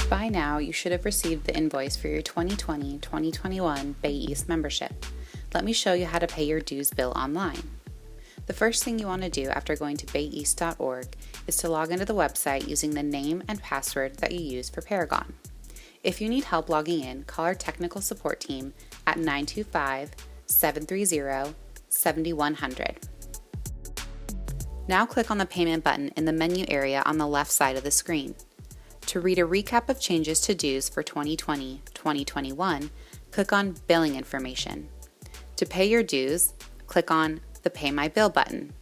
By now, you should have received the invoice for your 2020-2021 Bay East membership. Let me show you how to pay your dues bill online. The first thing you want to do after going to bayeast.org is to log into the website using the name and password that you use for Paragon. If you need help logging in, call our technical support team at 925-730-7100. Now click on the payment button in the menu area on the left side of the screen. To read a recap of changes to dues for 2020-2021, click on Billing Information. To pay your dues, click on the Pay My Bill button.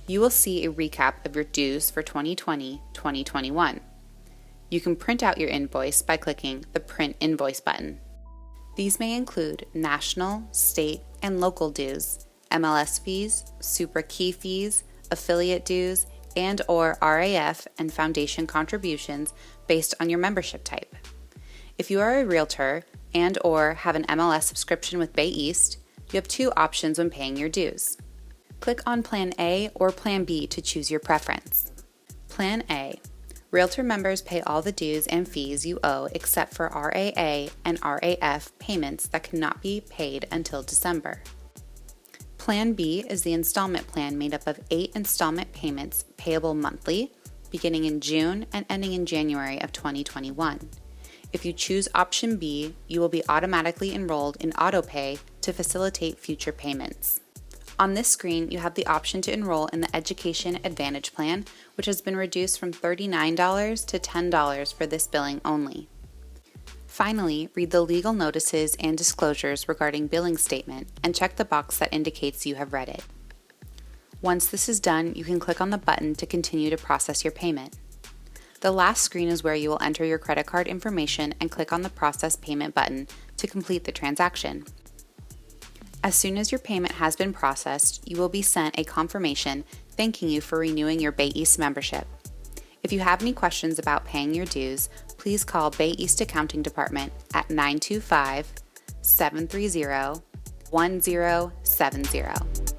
You will see a recap of your dues for 2020-2021. You can print out your invoice by clicking the Print Invoice button. These may include national, state, and local dues, MLS fees, Supra Key fees, affiliate dues, and/or RAF and foundation contributions based on your membership type. If you are a realtor and/or have an MLS subscription with Bay East, you have two options when paying your dues. Click on Plan A or Plan B to choose your preference. Plan A. Realtor members pay all the dues and fees you owe except for RAA and RAF payments that cannot be paid until December. Plan B is the installment plan made up of 8 installment payments payable monthly, beginning in June and ending in January of 2021. If you choose option B, you will be automatically enrolled in AutoPay to facilitate future payments. On this screen, you have the option to enroll in the Education Advantage Plan, which has been reduced from $39 to $10 for this billing only. Finally, read the legal notices and disclosures regarding billing statement and check the box that indicates you have read it. Once this is done, you can click on the button to continue to process your payment. The last screen is where you will enter your credit card information and click on the Process Payment button to complete the transaction. As soon as your payment has been processed, you will be sent a confirmation thanking you for renewing your Bay East membership. If you have any questions about paying your dues, please call Bay East Accounting Department at 925-730-1070.